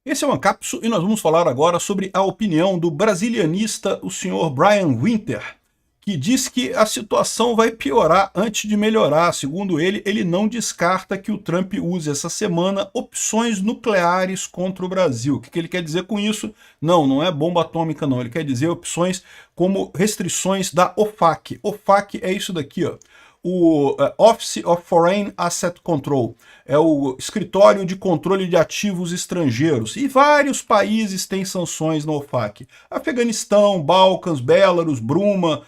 Esse é o Ancapso e nós vamos falar agora sobre a opinião do brasilianista, o senhor Brian Winter, que diz que a situação vai piorar antes de melhorar. Segundo ele, ele não descarta que o Trump use essa semana opções nucleares contra o Brasil. O que ele quer dizer com isso? Não, não é bomba atômica não, ele quer dizer opções como restrições da OFAC. OFAC é isso daqui, ó. O Office of Foreign Asset Control, é o escritório de controle de ativos estrangeiros, e vários países têm sanções na OFAC. Afeganistão, Balcãs, Belarus, Bruma,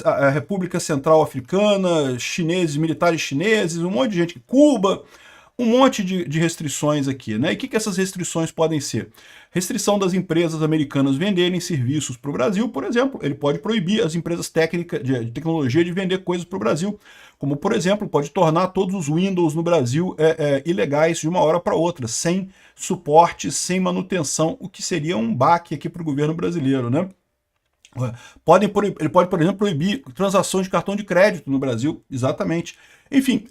a República Central Africana, chineses, militares chineses, um monte de gente, Cuba, um monte de restrições aqui, né? E o que essas restrições podem ser? Restrição das empresas americanas venderem serviços para o Brasil, por exemplo. Ele pode proibir as empresas técnicas de tecnologia de vender coisas para o Brasil, como, por exemplo, pode tornar todos os Windows no Brasil ilegais de uma hora para outra, sem suporte, sem manutenção, o que seria um baque aqui para o governo brasileiro, né? Ele pode, por exemplo, proibir transações de cartão de crédito no Brasil, exatamente. Enfim,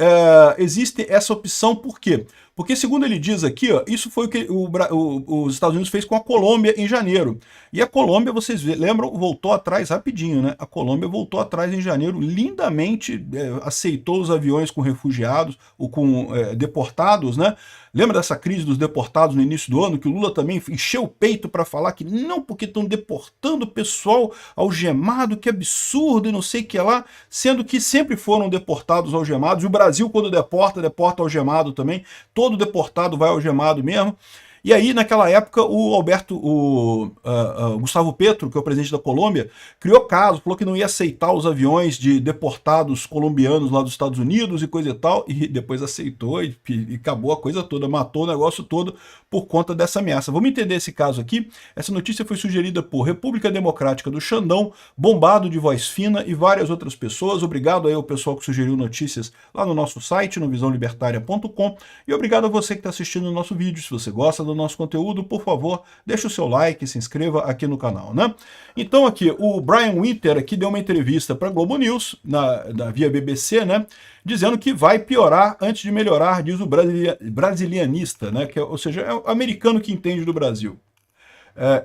existe essa opção por quê? Porque, segundo ele diz aqui, ó, isso foi o que os Estados Unidos fez com a Colômbia em janeiro. E a Colômbia, vocês lembram, voltou atrás rapidinho, né? A Colômbia voltou atrás em janeiro, lindamente aceitou os aviões com refugiados, ou com deportados, né? Lembra dessa crise dos deportados no início do ano, que o Lula também encheu o peito para falar que não, porque estão deportando o pessoal algemado, que absurdo e não sei o que lá, sendo que sempre foram deportados algemados, e o Brasil, quando deporta, deporta algemado também, todo deportado vai algemado mesmo. E aí, naquela época, o Gustavo Petro, que é o presidente da Colômbia, criou caso, falou que não ia aceitar os aviões de deportados colombianos lá dos Estados Unidos e coisa e tal, e depois aceitou e acabou a coisa toda, matou o negócio todo por conta dessa ameaça. Vamos entender esse caso aqui. Essa notícia foi sugerida por República Democrática do Xandão, Bombado de Voz Fina e várias outras pessoas. Obrigado aí ao pessoal que sugeriu notícias lá no nosso site, no visãolibertaria.com, e obrigado a você que está assistindo o nosso vídeo. Se você gosta do nosso conteúdo, por favor, deixe o seu like, se inscreva aqui no canal, né? Então aqui, o Brian Winter aqui deu uma entrevista para a Globo News, via BBC, né? Dizendo que vai piorar antes de melhorar, diz o brasilianista, né? Ou seja, é o americano que entende do Brasil.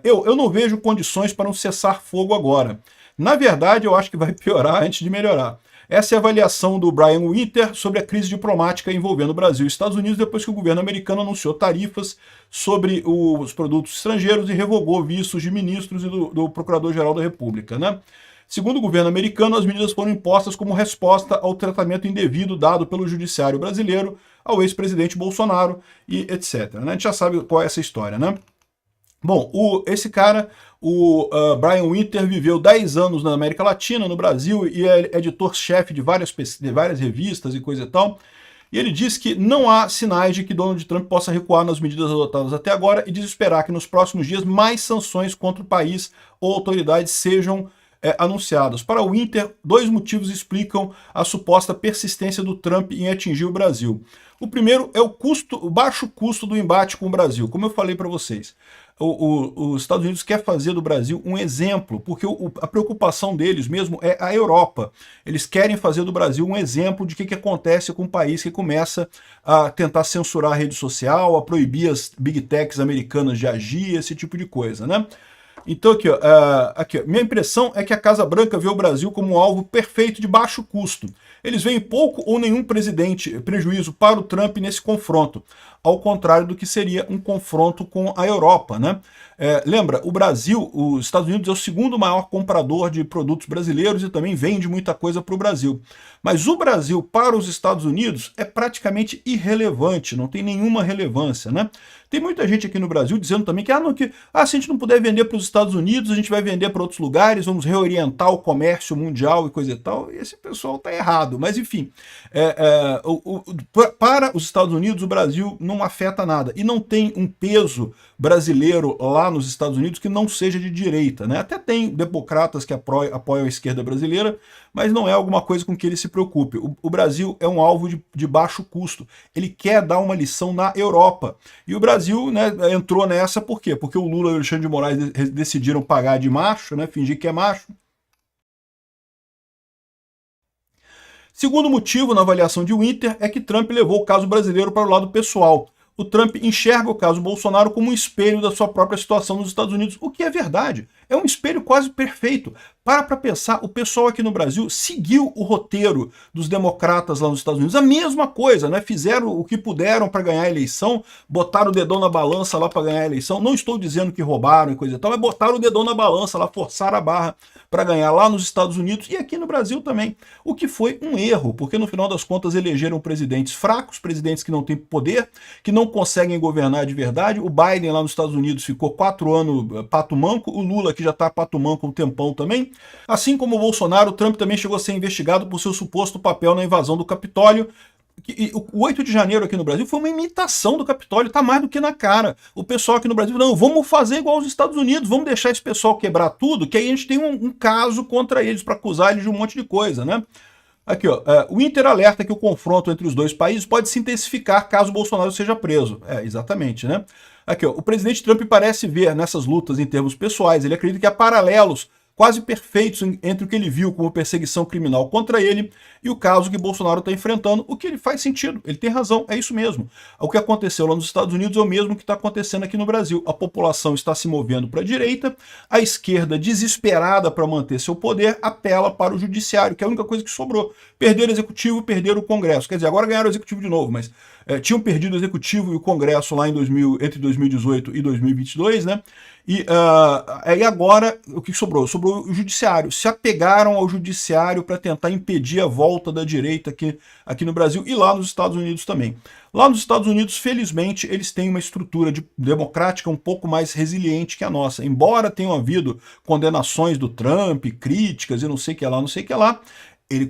Eu não vejo condições para um cessar-fogo agora. Na verdade, eu acho que vai piorar antes de melhorar. Essa é a avaliação do Brian Winter sobre a crise diplomática envolvendo o Brasil e Estados Unidos depois que o governo americano anunciou tarifas sobre os produtos estrangeiros e revogou vistos de ministros e do Procurador-Geral da República, né? Segundo o governo americano, as medidas foram impostas como resposta ao tratamento indevido dado pelo judiciário brasileiro ao ex-presidente Bolsonaro e etc. Né? A gente já sabe qual é essa história, né? Bom, esse cara, o Brian Winter, viveu 10 anos na América Latina, no Brasil, e é editor-chefe de várias revistas e coisa e tal. E ele diz que não há sinais de que Donald Trump possa recuar nas medidas adotadas até agora e diz esperar que nos próximos dias mais sanções contra o país ou autoridades sejam anunciadas. Para o Winter, dois motivos explicam a suposta persistência do Trump em atingir o Brasil. O primeiro é o baixo custo do embate com o Brasil. Como eu falei para vocês, os Estados Unidos quer fazer do Brasil um exemplo, porque a preocupação deles mesmo é a Europa. Eles querem fazer do Brasil um exemplo de que acontece com um país que começa a tentar censurar a rede social, a proibir as big techs americanas de agir, esse tipo de coisa, né? Então aqui, ó, minha impressão é que a Casa Branca vê o Brasil como um alvo perfeito de baixo custo. Eles veem pouco ou nenhum prejuízo para o Trump nesse confronto, ao contrário do que seria um confronto com a Europa, né? Lembra, o Brasil, os Estados Unidos é o segundo maior comprador de produtos brasileiros e também vende muita coisa para o Brasil. Mas o Brasil para os Estados Unidos é praticamente irrelevante, não tem nenhuma relevância, né? Tem muita gente aqui no Brasil dizendo também que, se a gente não puder vender para os Estados Unidos, a gente vai vender para outros lugares, vamos reorientar o comércio mundial e coisa e tal. E esse pessoal está errado. Mas, enfim, para os Estados Unidos, o Brasil não afeta nada. E não tem um peso brasileiro lá nos Estados Unidos que não seja de direita, né? Até tem democratas que apoiam a esquerda brasileira, mas não é alguma coisa com que ele se preocupe. O Brasil é um alvo de baixo custo. Ele quer dar uma lição na Europa. E o Brasil, né, entrou nessa por quê? Porque o Lula e o Alexandre de Moraes decidiram pagar de macho, né, fingir que é macho. Segundo motivo na avaliação de Winter é que Trump levou o caso brasileiro para o lado pessoal. o Trump enxerga o caso Bolsonaro como um espelho da sua própria situação nos Estados Unidos, o que é verdade. É um espelho quase perfeito. Para pensar, o pessoal aqui no Brasil seguiu o roteiro dos democratas lá nos Estados Unidos. A mesma coisa, né? Fizeram o que puderam para ganhar a eleição, botaram o dedão na balança lá para ganhar a eleição. Não estou dizendo que roubaram e coisa e tal, mas botaram o dedão na balança lá, forçaram a barra para ganhar lá nos Estados Unidos e aqui no Brasil também. O que foi um erro, porque no final das contas elegeram presidentes fracos, presidentes que não têm poder, que não conseguem governar de verdade. O Biden lá nos Estados Unidos ficou 4 anos pato manco, o Lula que já está pato manco há um tempão também. Assim como o Bolsonaro, o Trump também chegou a ser investigado por seu suposto papel na invasão do Capitólio. O 8 de janeiro aqui no Brasil foi uma imitação do Capitólio, tá mais do que na cara. O pessoal aqui no Brasil, não, vamos fazer igual aos Estados Unidos, vamos deixar esse pessoal quebrar tudo, que aí a gente tem um caso contra eles, para acusar eles de um monte de coisa, né? Aqui, ó, o Inter alerta que o confronto entre os dois países pode se intensificar caso Bolsonaro seja preso. Exatamente, né? Aqui, ó, o presidente Trump parece ver nessas lutas em termos pessoais, ele acredita que há paralelos quase perfeitos entre o que ele viu como perseguição criminal contra ele e o caso que Bolsonaro está enfrentando, o que ele faz sentido, ele tem razão, é isso mesmo. O que aconteceu lá nos Estados Unidos é o mesmo que está acontecendo aqui no Brasil. A população está se movendo para a direita, a esquerda, desesperada para manter seu poder, apela para o judiciário, que é a única coisa que sobrou. Perderam o executivo, perderam o Congresso. Quer dizer, agora ganharam o executivo de novo, mas tinham perdido o executivo e o Congresso lá entre 2018 e 2022, né? E agora, o que sobrou? Sobrou o judiciário. Se apegaram ao judiciário para tentar impedir a volta da direita aqui no Brasil e lá nos Estados Unidos também. Lá nos Estados Unidos, felizmente, eles têm uma estrutura democrática um pouco mais resiliente que a nossa. Embora tenham havido condenações do Trump, críticas e não sei o que lá, não sei o que lá, ele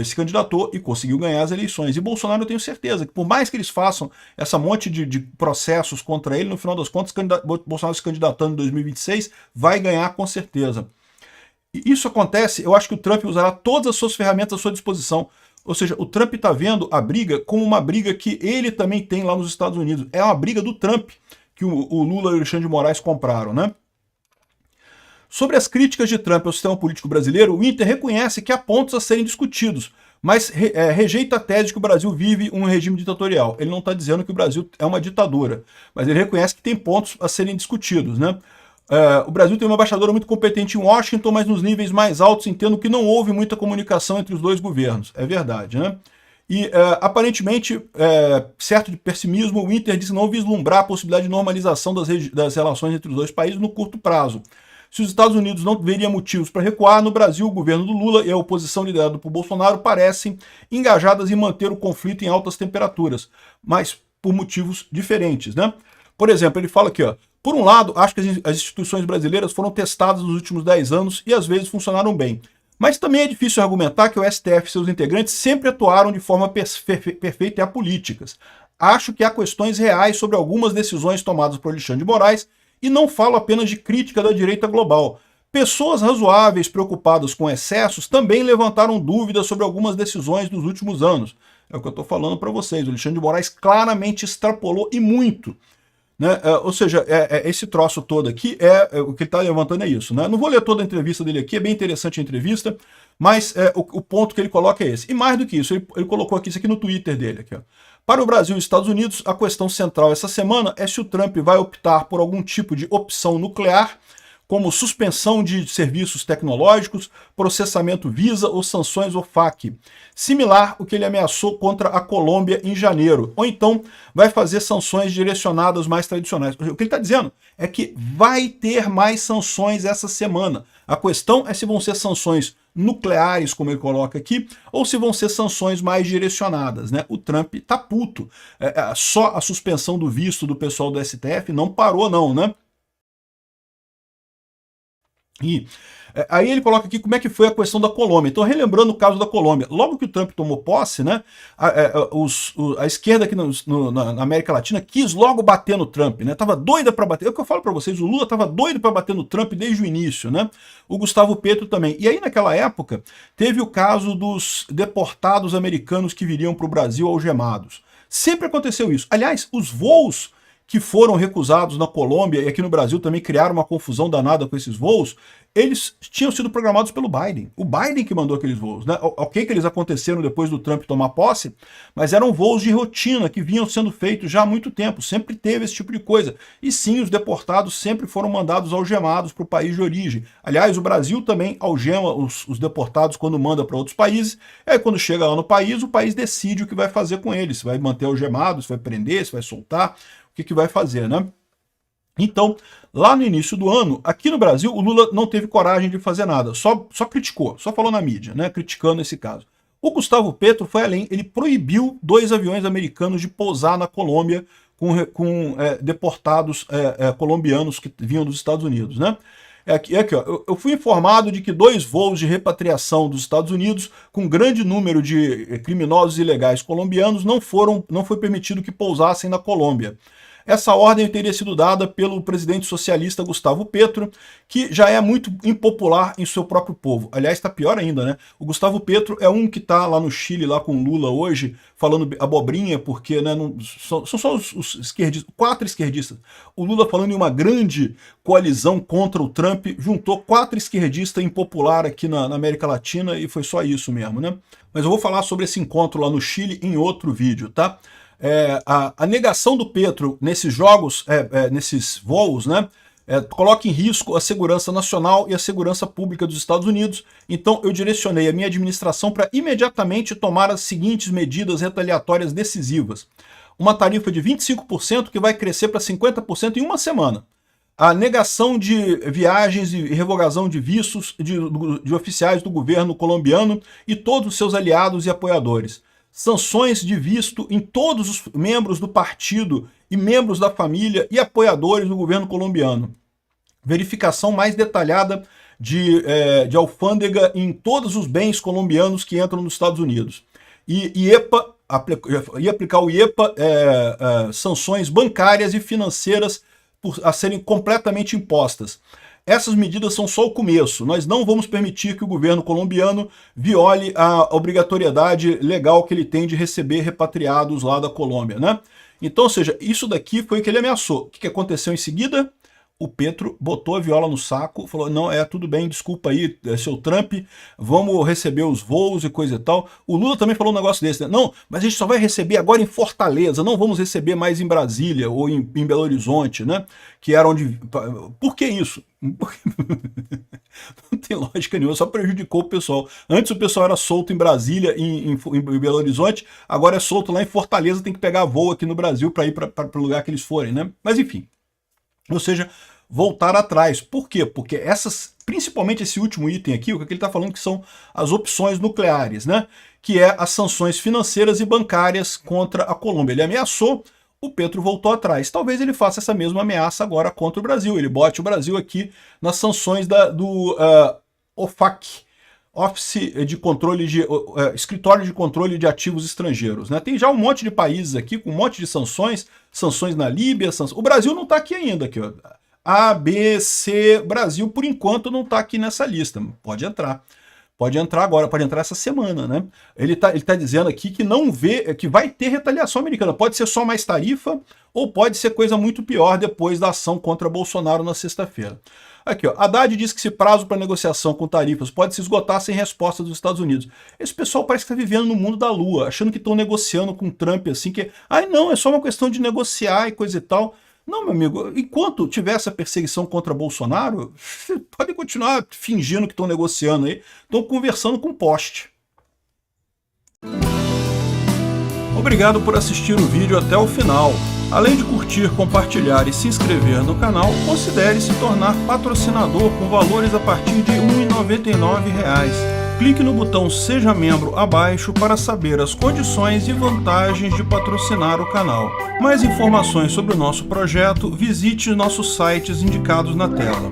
se candidatou e conseguiu ganhar as eleições. E Bolsonaro, eu tenho certeza que por mais que eles façam essa monte de processos contra ele, no final das contas, Bolsonaro se candidatando em 2026 vai ganhar com certeza. E isso acontece, eu acho que o Trump usará todas as suas ferramentas à sua disposição. Ou seja, o Trump está vendo a briga como uma briga que ele também tem lá nos Estados Unidos. É uma briga do Trump que o Lula e o Alexandre de Moraes compraram, né? Sobre as críticas de Trump ao sistema político brasileiro, o Inter reconhece que há pontos a serem discutidos, mas rejeita a tese de que o Brasil vive um regime ditatorial. Ele não está dizendo que o Brasil é uma ditadura, mas ele reconhece que tem pontos a serem discutidos, né? O Brasil tem uma embaixadora muito competente em Washington, mas nos níveis mais altos entendo que não houve muita comunicação entre os dois governos. É verdade, né? E, aparentemente, certo de pessimismo, o Inter disse não vislumbrar a possibilidade de normalização das relações entre os dois países no curto prazo. Se os Estados Unidos não veriam motivos para recuar, no Brasil o governo do Lula e a oposição liderada por Bolsonaro parecem engajadas em manter o conflito em altas temperaturas, mas por motivos diferentes, né? Por exemplo, ele fala aqui, ó, por um lado, acho que as instituições brasileiras foram testadas nos últimos 10 anos e às vezes funcionaram bem. Mas também é difícil argumentar que o STF e seus integrantes sempre atuaram de forma perfeita e apolíticas. Acho que há questões reais sobre algumas decisões tomadas por Alexandre de Moraes e não falo apenas de crítica da direita global. Pessoas razoáveis preocupadas com excessos também levantaram dúvidas sobre algumas decisões dos últimos anos. É o que eu estou falando para vocês. O Alexandre de Moraes claramente extrapolou e muito. Né? Ou seja, esse troço todo aqui, o que ele está levantando é isso. Né? Não vou ler toda a entrevista dele aqui, é bem interessante a entrevista, mas o ponto que ele coloca é esse. E mais do que isso, ele colocou aqui isso aqui no Twitter dele. Aqui, ó. Para o Brasil e os Estados Unidos, a questão central essa semana é se o Trump vai optar por algum tipo de opção nuclear, como suspensão de serviços tecnológicos, processamento Visa ou sanções OFAC, similar ao que ele ameaçou contra a Colômbia em janeiro, ou então vai fazer sanções direcionadas mais tradicionais. O que ele está dizendo é que vai ter mais sanções essa semana. A questão é se vão ser sanções nucleares, como ele coloca aqui, ou se vão ser sanções mais direcionadas, né? O Trump tá puto. Só a suspensão do visto do pessoal do STF não parou não, né? E aí ele coloca aqui como é que foi a questão da Colômbia. Então, relembrando o caso da Colômbia, logo que o Trump tomou posse, né, a esquerda aqui na América Latina quis logo bater no Trump, né, tava doida para bater. É o que eu falo para vocês, o Lula tava doido para bater no Trump desde o início, né, o Gustavo Petro também. E aí, naquela época, teve o caso dos deportados americanos que viriam para o Brasil algemados. Sempre aconteceu isso. Aliás, os voos que foram recusados na Colômbia e aqui no Brasil também criaram uma confusão danada com esses voos, eles tinham sido programados pelo Biden. O Biden que mandou aqueles voos, né? Ok que eles aconteceram depois do Trump tomar posse, mas eram voos de rotina que vinham sendo feitos já há muito tempo, sempre teve esse tipo de coisa. E sim, os deportados sempre foram mandados algemados para o país de origem. Aliás, o Brasil também algema os deportados quando manda para outros países, e aí quando chega lá no país, o país decide o que vai fazer com eles, se vai manter algemados, se vai prender, se vai soltar, o que vai fazer, né? Então, lá no início do ano, aqui no Brasil, o Lula não teve coragem de fazer nada, só criticou, só falou na mídia, né, criticando esse caso. O Gustavo Petro foi além, ele proibiu 2 aviões americanos de pousar na Colômbia com deportados colombianos que vinham dos Estados Unidos, né? Aqui, ó, eu fui informado de que 2 voos de repatriação dos Estados Unidos com grande número de criminosos ilegais colombianos não foi permitido que pousassem na Colômbia. Essa ordem teria sido dada pelo presidente socialista Gustavo Petro, que já é muito impopular em seu próprio povo. Aliás, está pior ainda, né? O Gustavo Petro é um que está lá no Chile, lá com Lula hoje, falando abobrinha, porque né, são só os esquerdistas, 4 esquerdistas. O Lula falando em uma grande coalizão contra o Trump, juntou 4 esquerdistas impopular aqui na América Latina e foi só isso mesmo, né? Mas eu vou falar sobre esse encontro lá no Chile em outro vídeo, tá? A negação do Petro nesses jogos, nesses voos, né, coloca em risco a segurança nacional e a segurança pública dos Estados Unidos. Então eu direcionei a minha administração para imediatamente tomar as seguintes medidas retaliatórias decisivas. Uma tarifa de 25% que vai crescer para 50% em uma semana. A negação de viagens e revogação de vistos de oficiais do governo colombiano e todos os seus aliados e apoiadores. Sanções de visto em todos os membros do partido e membros da família e apoiadores do governo colombiano. Verificação mais detalhada de alfândega em todos os bens colombianos que entram nos Estados Unidos. E aplicar o IEPA, sanções bancárias e financeiras a serem completamente impostas. Essas medidas são só o começo. Nós não vamos permitir que o governo colombiano viole a obrigatoriedade legal que ele tem de receber repatriados lá da Colômbia, né? Então, ou seja, isso daqui foi o que ele ameaçou. O que aconteceu em seguida? O Petro botou a viola no saco, falou, não, tudo bem, desculpa aí, seu Trump, vamos receber os voos e coisa e tal. O Lula também falou um negócio desse, né? Não, mas a gente só vai receber agora em Fortaleza, não vamos receber mais em Brasília ou em Belo Horizonte, né? Que era onde... Por que isso? Não tem lógica nenhuma, só prejudicou o pessoal. Antes o pessoal era solto em Brasília, em Belo Horizonte, agora é solto lá em Fortaleza, tem que pegar voo aqui no Brasil para ir para o lugar que eles forem, né? Mas enfim, ou seja, voltar atrás. Por quê? Porque principalmente esse último item aqui, o que ele está falando que são as opções nucleares, né? Que é as sanções financeiras e bancárias contra a Colômbia. Ele ameaçou, o Petro voltou atrás. Talvez ele faça essa mesma ameaça agora contra o Brasil. Ele bote o Brasil aqui nas sanções do OFAC, Office de Controle Escritório de Controle de Ativos Estrangeiros, né? Tem já um monte de países aqui com um monte de sanções na Líbia, o Brasil não está aqui ainda, aqui, ó. A, B, C, Brasil, por enquanto, não está aqui nessa lista. Pode entrar. Pode entrar agora, pode entrar essa semana, né? Ele tá dizendo aqui que não vê, que vai ter retaliação americana. Pode ser só mais tarifa, ou pode ser coisa muito pior depois da ação contra Bolsonaro na sexta-feira. Aqui, ó, Haddad diz que esse prazo para negociação com tarifas pode se esgotar sem resposta dos Estados Unidos. Esse pessoal parece que está vivendo no mundo da lua, achando que estão negociando com o Trump assim, que, não, é só uma questão de negociar e coisa e tal. Não, meu amigo, enquanto tiver essa perseguição contra Bolsonaro, podem continuar fingindo que estão negociando aí, estão conversando com poste. Obrigado por assistir o vídeo até o final. Além de curtir, compartilhar e se inscrever no canal, considere se tornar patrocinador com valores a partir de R$ 1,99. Clique no botão Seja Membro abaixo para saber as condições e vantagens de patrocinar o canal. Mais informações sobre o nosso projeto, visite nossos sites indicados na tela.